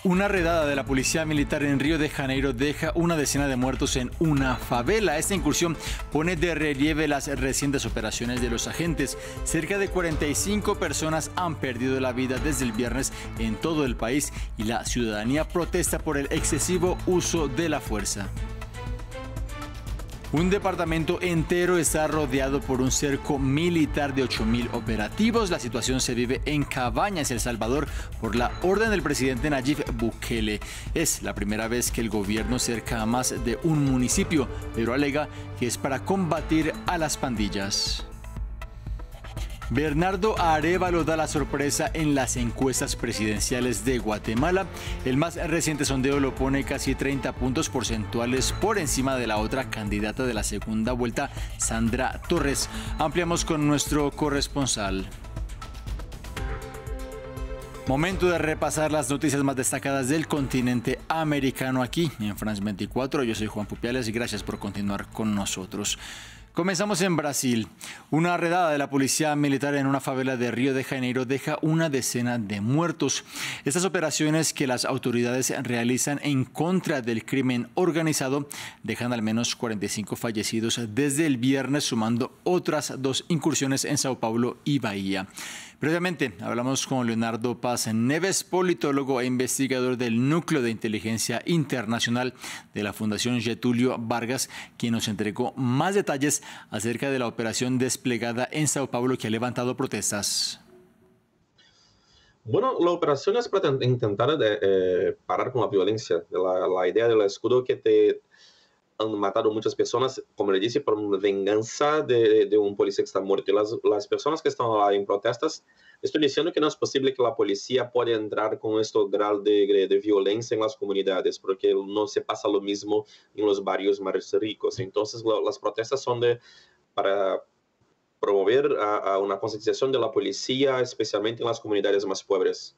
Una redada de la policía militar en Río de Janeiro deja una decena de muertos en una favela. Esta incursión pone de relieve las recientes operaciones de los agentes. Cerca de 45 personas han perdido la vida desde el viernes en todo el país y la ciudadanía protesta por el excesivo uso de la fuerza. Un departamento entero está rodeado por un cerco militar de 8.000 operativos. La situación se vive en Cabañas, El Salvador, por la orden del presidente Nayib Bukele. Es la primera vez que el gobierno cerca a más de un municipio, pero alega que es para combatir a las pandillas. Bernardo Arévalo da la sorpresa en las encuestas presidenciales de Guatemala. El más reciente sondeo lo pone casi 30 puntos porcentuales por encima de la otra candidata de la segunda vuelta, Sandra Torres. Ampliamos con nuestro corresponsal. Momento de repasar las noticias más destacadas del continente americano aquí en France 24. Yo soy Juan Pupiales y gracias por continuar con nosotros. Comenzamos en Brasil. Una redada de la policía militar en una favela de Río de Janeiro deja una decena de muertos. Estas operaciones que las autoridades realizan en contra del crimen organizado dejan al menos 45 fallecidos desde el viernes, sumando otras 2 incursiones en Sao Paulo y Bahía. Previamente hablamos con Leonardo Paz Neves, politólogo e investigador del Núcleo de Inteligencia Internacional de la Fundación Getúlio Vargas, quien nos entregó más detalles acerca de la operación desplegada en Sao Paulo que ha levantado protestas. Bueno, la operación es para intentar parar con la violencia. La idea del escudo que te han matado muchas personas, como le dice, por venganza de un policía que está muerto. Y las personas que están en protestas, estoy diciendo que no es posible que la policía pueda entrar con este grado de violencia en las comunidades, porque no se pasa lo mismo en los barrios más ricos. Entonces, las protestas son para promover a una concientización de la policía, especialmente en las comunidades más pobres.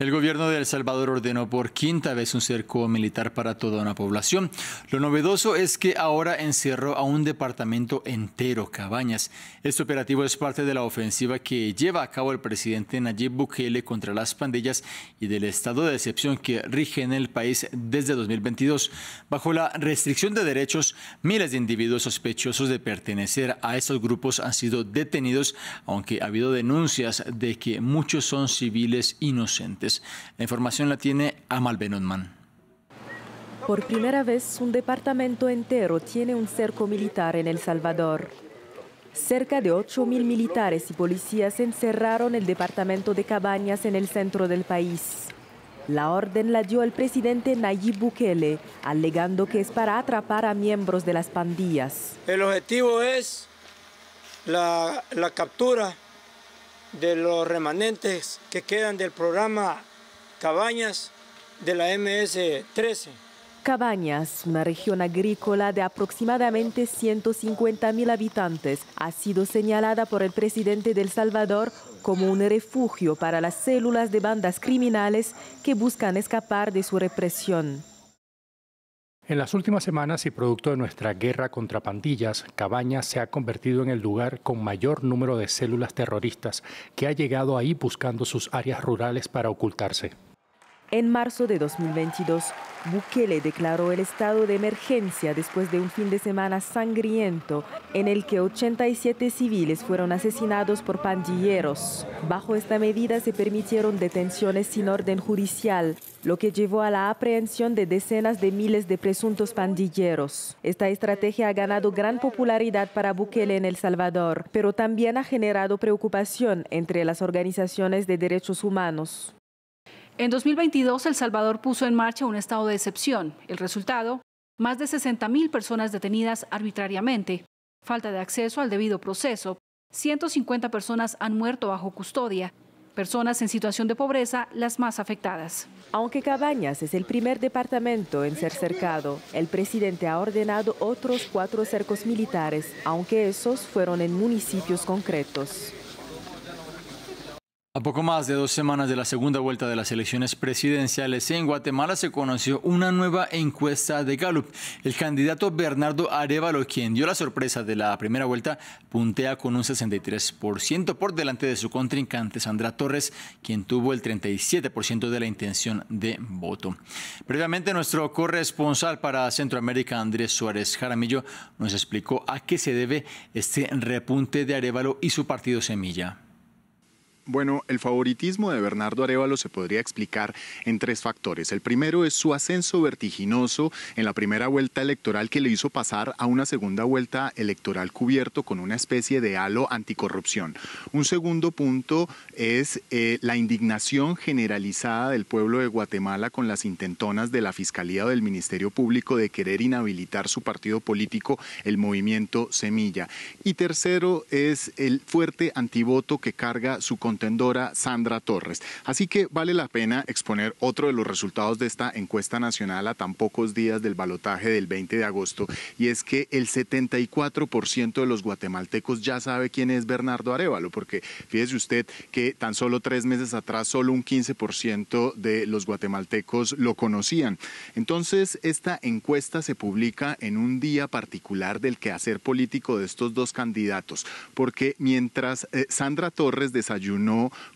El gobierno de El Salvador ordenó por 5ª vez un cerco militar para toda una población. Lo novedoso es que ahora encerró a un departamento entero, Cabañas. Este operativo es parte de la ofensiva que lleva a cabo el presidente Nayib Bukele contra las pandillas y del estado de excepción que rige en el país desde 2022. Bajo la restricción de derechos, miles de individuos sospechosos de pertenecer a estos grupos han sido detenidos, aunque ha habido denuncias de que muchos son civiles inocentes. La información la tiene Amal Benotman. Por primera vez, un departamento entero tiene un cerco militar en El Salvador. Cerca de 8.000 militares y policías encerraron el departamento de Cabañas en el centro del país. La orden la dio el presidente Nayib Bukele, alegando que es para atrapar a miembros de las pandillas. El objetivo es la captura de los remanentes que quedan del programa Cabañas de la MS-13. Cabañas, una región agrícola de aproximadamente 150.000 habitantes, ha sido señalada por el presidente de El Salvador como un refugio para las células de bandas criminales que buscan escapar de su represión. En las últimas semanas y producto de nuestra guerra contra pandillas, Cabañas se ha convertido en el lugar con mayor número de células terroristas que ha llegado ahí buscando sus áreas rurales para ocultarse. En marzo de 2022, Bukele declaró el estado de emergencia después de un fin de semana sangriento en el que 87 civiles fueron asesinados por pandilleros. Bajo esta medida se permitieron detenciones sin orden judicial, lo que llevó a la aprehensión de decenas de miles de presuntos pandilleros. Esta estrategia ha ganado gran popularidad para Bukele en El Salvador, pero también ha generado preocupación entre las organizaciones de derechos humanos. En 2022, El Salvador puso en marcha un estado de excepción. El resultado, más de 60.000 personas detenidas arbitrariamente, falta de acceso al debido proceso, 150 personas han muerto bajo custodia, personas en situación de pobreza las más afectadas. Aunque Cabañas es el primer departamento en ser cercado, el presidente ha ordenado otros 4 cercos militares, aunque esos fueron en municipios concretos. A poco más de 2 semanas de la segunda vuelta de las elecciones presidenciales en Guatemala se conoció una nueva encuesta de Gallup. El candidato Bernardo Arévalo, quien dio la sorpresa de la primera vuelta, puntea con un 63% por delante de su contrincante Sandra Torres, quien tuvo el 37% de la intención de voto. Previamente, nuestro corresponsal para Centroamérica, Andrés Suárez Jaramillo, nos explicó a qué se debe este repunte de Arévalo y su partido Semilla. Bueno, el favoritismo de Bernardo Arévalo se podría explicar en 3 factores. El primero es su ascenso vertiginoso en la primera vuelta electoral que le hizo pasar a una segunda vuelta electoral cubierto con una especie de halo anticorrupción. Un segundo punto es la indignación generalizada del pueblo de Guatemala con las intentonas de la Fiscalía o del Ministerio Público de querer inhabilitar su partido político, el Movimiento Semilla. Y tercero es el fuerte antivoto que carga su contendora Sandra Torres. Así que vale la pena exponer otro de los resultados de esta encuesta nacional a tan pocos días del balotaje del 20 de agosto, y es que el 74% de los guatemaltecos ya sabe quién es Bernardo Arévalo, porque fíjese usted que tan solo 3 meses atrás solo un 15% de los guatemaltecos lo conocían. Entonces, esta encuesta se publica en un día particular del quehacer político de estos dos candidatos, porque mientras Sandra Torres desayunó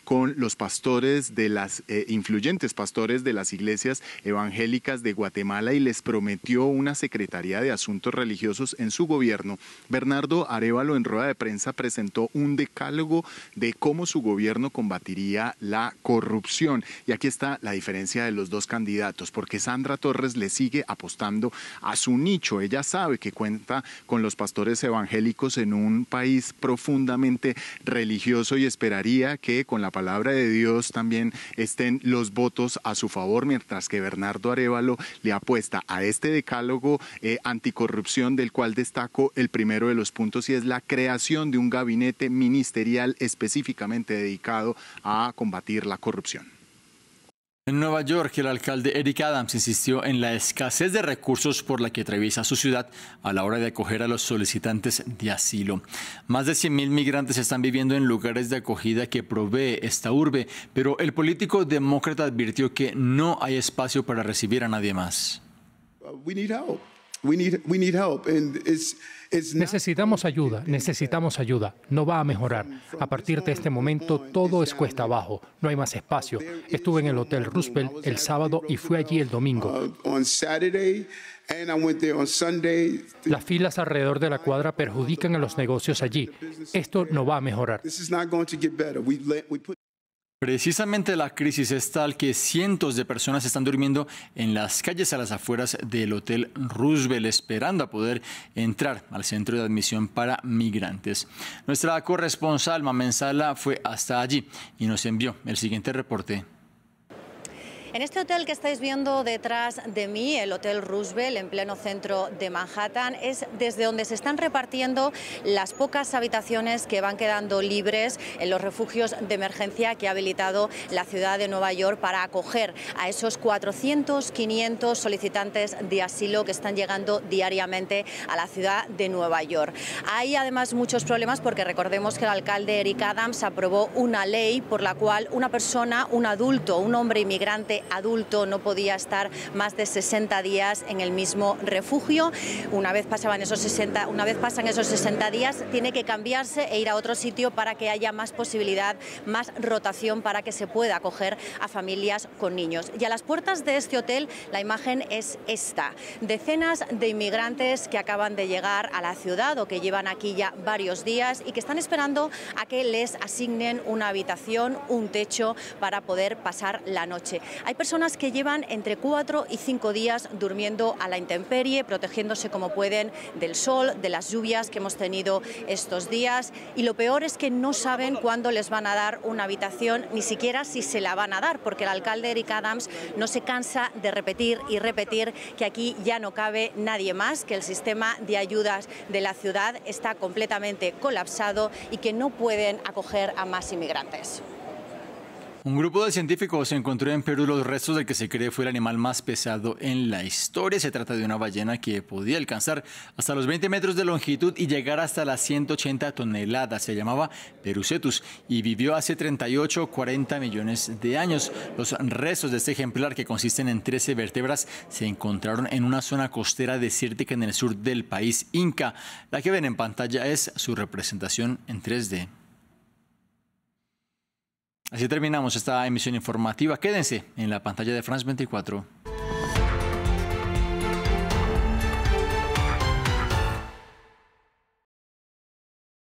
con los pastores de las influyentes pastores de las iglesias evangélicas de Guatemala y les prometió una Secretaría de Asuntos Religiosos en su gobierno, Bernardo Arévalo en rueda de prensa presentó un decálogo de cómo su gobierno combatiría la corrupción. Y aquí está la diferencia de los dos candidatos, porque Sandra Torres le sigue apostando a su nicho. Ella sabe que cuenta con los pastores evangélicos en un país profundamente religioso y esperaría que con la palabra de Dios también estén los votos a su favor, mientras que Bernardo Arévalo le apuesta a este decálogo anticorrupción, del cual destaco el primero de los puntos, y es la creación de un gabinete ministerial específicamente dedicado a combatir la corrupción. En Nueva York, el alcalde Eric Adams insistió en la escasez de recursos por la que atraviesa su ciudad a la hora de acoger a los solicitantes de asilo. Más de 100.000 migrantes están viviendo en lugares de acogida que provee esta urbe, pero el político demócrata advirtió que no hay espacio para recibir a nadie más. Necesitamos ayuda. No va a mejorar. A partir de este momento todo es cuesta abajo. No hay más espacio. Estuve en el Hotel Roosevelt el sábado y fui allí el domingo. Las filas alrededor de la cuadra perjudican a los negocios allí. Esto no va a mejorar. Precisamente la crisis es tal que cientos de personas están durmiendo en las calles a las afueras del Hotel Roosevelt, esperando a poder entrar al centro de admisión para migrantes. Nuestra corresponsal Mamen Sala fue hasta allí y nos envió el siguiente reporte. En este hotel que estáis viendo detrás de mí, el Hotel Roosevelt, en pleno centro de Manhattan, es desde donde se están repartiendo las pocas habitaciones que van quedando libres en los refugios de emergencia que ha habilitado la ciudad de Nueva York para acoger a esos 400, 500 solicitantes de asilo que están llegando diariamente a la ciudad de Nueva York. Hay además muchos problemas porque recordemos que el alcalde Eric Adams aprobó una ley por la cual una persona, un adulto, un hombre inmigrante adulto no podía estar más de 60 días en el mismo refugio. Una vez pasan esos 60 días, tiene que cambiarse e ir a otro sitio para que haya más posibilidad, más rotación, para que se pueda acoger a familias con niños. Y a las puertas de este hotel la imagen es esta: decenas de inmigrantes que acaban de llegar a la ciudad o que llevan aquí ya varios días y que están esperando a que les asignen una habitación, un techo para poder pasar la noche. Hay personas que llevan entre 4 y 5 días durmiendo a la intemperie, protegiéndose como pueden del sol, de las lluvias que hemos tenido estos días, y lo peor es que no saben cuándo les van a dar una habitación, ni siquiera si se la van a dar, porque el alcalde Eric Adams no se cansa de repetir y repetir que aquí ya no cabe nadie más, que el sistema de ayudas de la ciudad está completamente colapsado y que no pueden acoger a más inmigrantes. Un grupo de científicos encontró en Perú los restos del que se cree fue el animal más pesado en la historia. Se trata de una ballena que podía alcanzar hasta los 20 metros de longitud y llegar hasta las 180 toneladas. Se llamaba Perucetus y vivió hace 38 o 40 millones de años. Los restos de este ejemplar, que consisten en 13 vértebras, se encontraron en una zona costera desértica en el sur del país inca. La que ven en pantalla es su representación en 3D. Así terminamos esta emisión informativa. Quédense en la pantalla de France 24.